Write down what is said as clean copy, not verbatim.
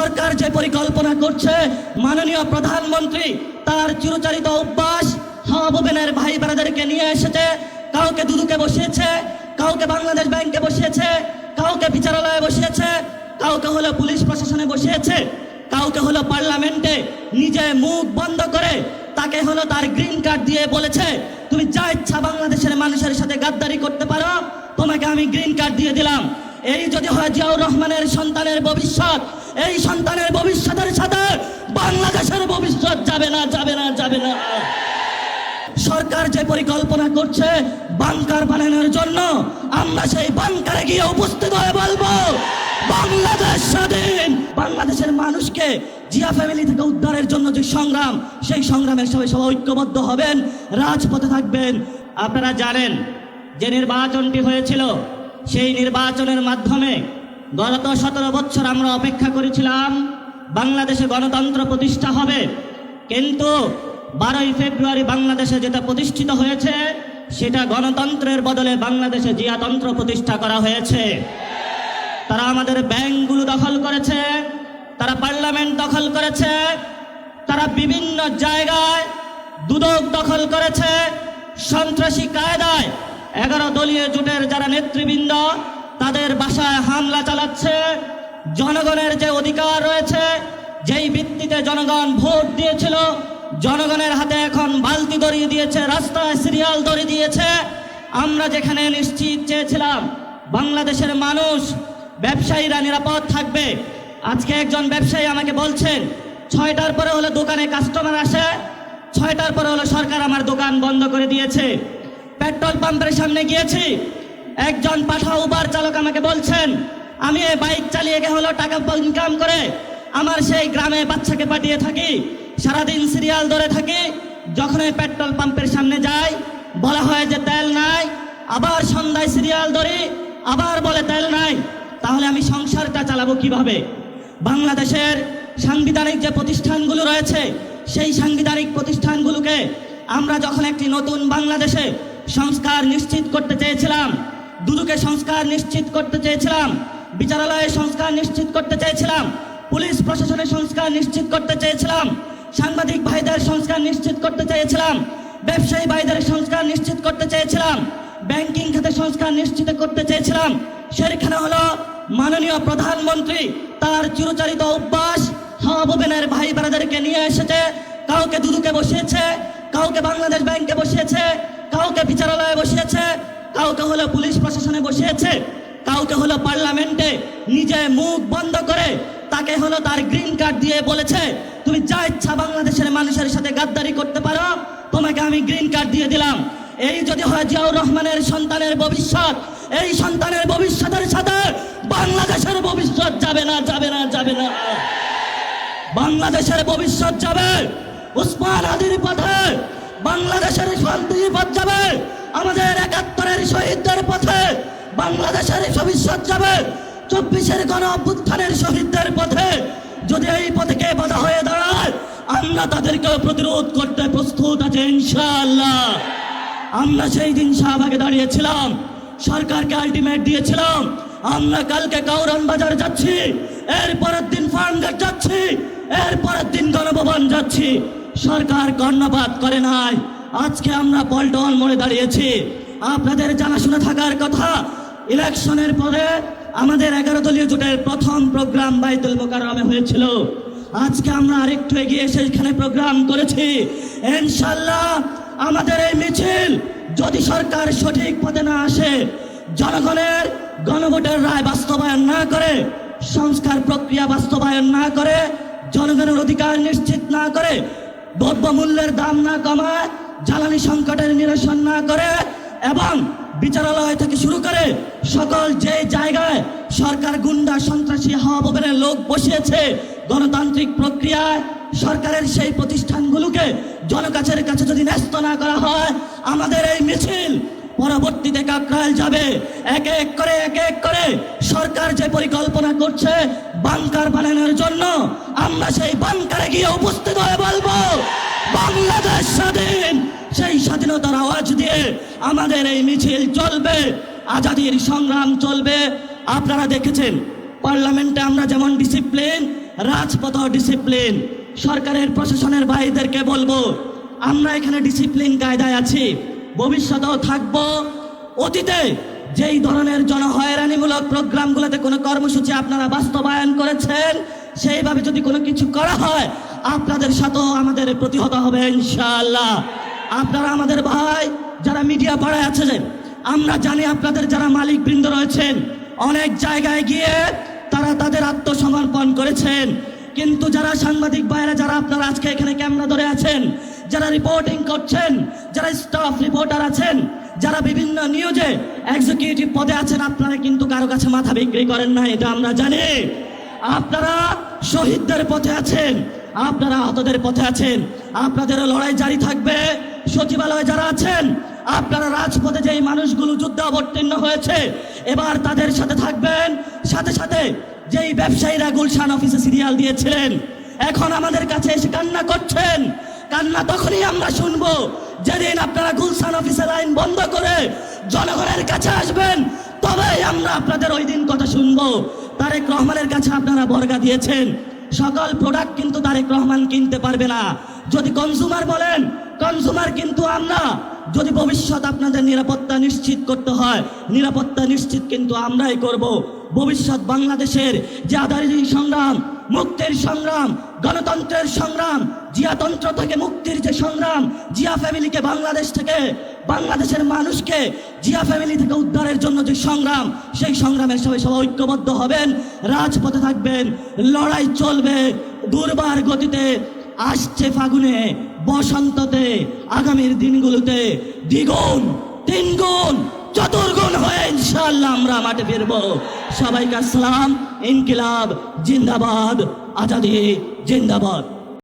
সরকার যে পরিকল্পনা করছে, মাননীয় প্রধানমন্ত্রী তার চিরচরিত অভ্যাস হাবুবেনের ভাই বোনেদেরকে নিয়ে এসেছে। কাউকে দুদুকে বসিয়েছে, কাউকে বাংলাদেশ ব্যাংকে বসিয়েছে, কাউকে বিচারালয়ে বসিয়েছে, কাউকে হলো পুলিশ প্রশাসনে বসিয়েছে, কাউকে হলো পার্লামেন্টে নিজে মুখ বন্ধ করে তাকে হলো তার গ্রিন কার্ড দিয়ে বলেছে, তুমি যা ইচ্ছা বাংলাদেশের মানুষের সাথে গাদ্দারি করতে পারো, তোমাকে আমি গ্রিন কার্ড দিয়ে দিলাম। এই যদি হয় জিয়াউর রহমানের সন্তানের ভবিষ্যৎ, এই সন্তানের ভবিষ্যতের সাথে বাংলাদেশের ভবিষ্যৎ যাবে না, যাবে না, যাবে না। সরকার যে পরিকল্পনা করছে বাংকার বানানোর জন্য, আমরা সেই বাংকারে গিয়ে উপস্থিত হয়ে বলবো বাংলাদেশ স্বাধীন। বাংলাদেশের মানুষকে জিয়া ফ্যামিলি থেকে উদ্ধারের জন্য যে সংগ্রাম, সেই সংগ্রামের সবাই ঐক্যবদ্ধ হবেন, রাজপথে থাকবেন। আপনারা জানেন যে নির্বাচনটি হয়েছিল, সেই নির্বাচনের মাধ্যমে গত 17 বছর আমরা অপেক্ষা করেছিলাম বাংলাদেশে গণতন্ত্র প্রতিষ্ঠা হবে, কিন্তু 12ই ফেব্রুয়ারি বাংলাদেশে যেটা প্রতিষ্ঠিত হয়েছে সেটা গণতন্ত্রের বদলে বাংলাদেশে জিয়াতন্ত্র প্রতিষ্ঠা করা হয়েছে। তারা আমাদের ব্যাংকগুলো দখল করেছে, তারা পার্লামেন্ট দখল করেছে, তারা বিভিন্ন জায়গায় দুদক দখল করেছে, সন্ত্রাসী কায়দায় 11 দলীয় জোটের যারা নেতৃবৃন্দ তাদের বাসায় হামলা চালাচ্ছে। জনগণের যে অধিকার রয়েছে, যেই ভিত্তিতে জনগণ ভোট দিয়েছিল, জনগণের হাতে এখন বালতি দড়ি দিয়েছে, রাস্তায় সিরিয়াল দড়ি দিয়েছে। আমরা যেখানে নিশ্চিত চেয়েছিলাম বাংলাদেশের মানুষ, ব্যবসায়ীরা নিরাপদ থাকবে, আজকে একজন ব্যবসায়ী আমাকে বলছেন 6টার পরে হলে দোকানে কাস্টমার আসে, 6টার পরে হলে সরকার আমার দোকান বন্ধ করে দিয়েছে। পেট্রোল পাম্পের সামনে গিয়েছি, একজন পাঠা উবার চালক আমাকে বলছেন আমি এই বাইক চালিয়ে গিয়ে হলো টাকা ইনকাম করে আমার সেই গ্রামে বাচ্চাকে পাঠিয়ে থাকি, সারাদিন সিরিয়াল ধরে থাকি, যখন এই পেট্রোল পাম্পের সামনে যাই বলা হয় যে তেল নাই, আবার সন্ধ্যায় সিরিয়াল ধরি, আবার বলে তেল নাই, তাহলে আমি সংসারটা চালাবো কিভাবে? বাংলাদেশের সাংবিধানিক যে প্রতিষ্ঠানগুলো রয়েছে, সেই সাংবিধানিক প্রতিষ্ঠানগুলোকে আমরা যখন একটি নতুন বাংলাদেশে সংস্কার নিশ্চিত করতে চেয়েছিলাম, দুদুকে সংস্কার নিশ্চিত করতে চেয়েছিলাম, বিচারালয়ে সংস্কার নিশ্চিত করতে চেয়েছিলাম, পুলিশ প্রশাসনের সংস্কার নিশ্চিত করতে চেয়েছিলাম, সাংবাদিক ভাইদের সংস্কার নিশ্চিত করতে চেয়েছিলাম, ব্যবসায়ী ভাইদের সংস্কার নিশ্চিত করতে চেয়েছিলাম, ব্যাংকিং খাতে সংস্কার নিশ্চিত করতে চেয়েছিলাম, সেখানে হলো মাননীয় প্রধানমন্ত্রী তার চিরচরিত অভ্যাস হাবুবেনের ভাই বোনেদেরকে নিয়ে এসেছে। কাউকে দুদুকে বসিয়েছে, কাউকে বাংলাদেশ ব্যাংকে বসিয়েছে, কাউকে বিচারালয়ে বসিয়েছে, কাউকে হলো পুলিশ প্রশাসনে বসিয়েছে, কাউকে হলো পার্লামেন্টে নিজে মুখ বন্ধ করে তাকে হলো তার গ্রিন কার্ড দিয়ে বলেছে, তুমি যা ইচ্ছা বাংলাদেশের মানুষের সাথে গাদ্দারি করতে পারো, তোমাকে আমি গ্রিন কার্ড দিয়ে দিলাম। এই যদি হয় জিয়াউর রহমানের সন্তানের ভবিষ্যৎ, এই সন্তানের ভবিষ্যতের সাথে বাংলাদেশের ভবিষ্যৎ যাবে না, যাবে না, যাবে না। বাংলাদেশের ভবিষ্যৎ যাবে উসমান হাদির পথে, বাংলাদেশের শান্তির পথ যাবে আমাদের 71-এর শহীদদের পথে, বাংলাদেশের ভবিষ্যৎ যাবে 24-এর গণ অভ্যুত্থানের শহীদদের পথে। যদি এই পথে বাধা হয়ে দাঁড়ায়, আমরা তাদেরকে প্রতিরোধ করতে প্রস্তুত আছে ইনশাআল্লাহ। আমরা সেই দিন শাহবাগে দাঁড়িয়েছিলাম, সরকারকে আলটিমেট দিয়েছিলাম, আমরা কালকে কাউরান বাজার যাচ্ছি, এর পরের দিন ফার্মগেট যাচ্ছি, এর পরের দিন গণভবন যাচ্ছি। সরকার কর্ণপাত করে নাই, আজকে আমরা পল্টন মোড়ে দাঁড়িয়েছি। আপনাদের জানাশোনা থাকার কথা, ইলেকশনের পরে আমাদের 11 দলীয় জোটের প্রথম প্রোগ্রাম বাইতুল মোকাররমে হয়েছিল। আজকে আমরা আরেকটু এগিয়ে সেখানে প্রোগ্রাম করেছি। ইনশাআল্লাহ আমাদের এই মিছিল যদি সরকার সঠিক পথে না আসে, জনগণের গণভোটের রায় বাস্তবায়ন না করে, সংস্কার প্রক্রিয়া বাস্তবায়ন না করে, জনগণের অধিকার নিশ্চিত না করে, দ্রব্যমূল্যের দাম না কমায়, জ্বালানি সংকটের নিরসন না করে, এবং বিচারালয় থেকে শুরু করে সকল যে জায়গায় সরকার গুন্ডা সন্ত্রাসী হাবুবেনের লোক বসিয়েছে, গণতান্ত্রিক প্রক্রিয়ায় সরকারের সেই প্রতিষ্ঠানগুলোকে জনগণের কাছে যদি ন্যস্ত না করা হয়, আমাদের এই মিছিল পরবর্তীতে কাকরাইল যাবে। এক এক করে সরকার যে পরিকল্পনা করছে বাংকার বানানোর জন্য, আমরা সেই বাংকারে গিয়ে উপস্থিত হয়ে বলবো বাংলাদেশ স্বাধীন। সেই স্বাধীনতার আওয়াজ দিয়ে আমাদের এই মিছিল চলবে, আজাদির সংগ্রাম চলবে। আপনারা দেখেছেন পার্লামেন্টে আমরা যেমন ডিসিপ্লিন, রাজপথ ডিসিপ্লিন। সরকারের প্রশাসনের ভাইদেরকে বলবো, আমরা এখানে ডিসিপ্লিন কায়দায় আছি, ভবিষ্যতেও থাকবো। অতীতে যেই ধরনের জনহয়রানিমূলক প্রোগ্রামগুলোতে কোনো কর্মসূচি আপনারা বাস্তবায়ন করেছেন, সেইভাবে যদি কোনো কিছু করা হয় আপনাদের সাথেও আমাদের প্রতিহত হবে ইনশাআল্লাহ। আপনারা আমাদের ভাই যারা মিডিয়া পাড়ায় আছেন, আমরা জানি আপনাদের যারা মালিক বৃন্দ রয়েছেন অনেক জায়গায় গিয়ে তারা তাদের আত্মসমর্পণ করেছেন, কিন্তু যারা সাংবাদিক ভাইরা যারা আপনারা আজকে এখানে ক্যামেরা ধরে আছেন, যারা রিপোর্টিং করছেন, যারা স্টাফ রিপোর্টার আছেন, যারা বিভিন্ন নিউজে এক্সিকিউটিভ পদে আছেন, আপনারা কিন্তু কারো কাছে মাথা বিক্রি করেন না, এটা আমরা জানি। আপনারা শহীদদের পথে আছেন, আপনারা আহতদের পথে আছেন, আপনাদেরও লড়াই জারি থাকবে। সচিবালয়ে যারা আছেন, আপনারা রাজপথে যেই মানুষগুলো যুদ্ধে অবতীর্ণ হয়েছে এবার তাদের সাথে থাকবেন। সাথে সাথে যেই ব্যবসায়ীরা গুলশান অফিসে সিরিয়াল দিয়েছিলেন এখন আমাদের কাছে এসে কান্না করছেন, কান্না তখনই আমরা শুনবো যেদিন আপনারা গুলশান অফিসে লাইন বন্ধ করে জনগণের কাছে আসবেন, তবেই আমরা আপনাদের ওই দিন কথা শুনবো। তারেক রহমানের কাছে আপনারা বর্গা দিয়েছেন, সকল প্রোডাক্ট কিন্তু তারেক রহমান কিনতে পারবে না। যদি কনজিউমার বলেন, কনজিউমার কিন্তু আমরা। যদি ভবিষ্যৎ আপনাদের নিরাপত্তা নিশ্চিত করতে হয়, নিরাপত্তা নিশ্চিত কিন্তু আমরাই করব। ভবিষ্যৎ বাংলাদেশের যে আধারিত সংগ্রাম, মুক্তির সংগ্রাম, গণতন্ত্রের সংগ্রাম, জিয়াতন্ত্র থেকে মুক্তির যে সংগ্রাম, জিয়া ফ্যামিলিকে বাংলাদেশ থেকে, বাংলাদেশের মানুষকে জিয়া ফ্যামিলি থেকে উদ্ধারের জন্য যে সংগ্রাম, সেই সংগ্রামের সবাই ঐক্যবদ্ধ হবেন, রাজপথে থাকবেন, লড়াই চলবে দুর্বার গতিতে। আসছে ফাগুনে, বসন্ততে, আগামীর দিনগুলোতে দ্বিগুণ, তিনগুণ, চতুর্গুণ হয়ে ইনশাআল্লাহ আমরা মাঠে ফিরবো। সবাইকে আসসালাম। ইনকিলাব জিন্দাবাদ, আজাদি জিন্দাবাদ।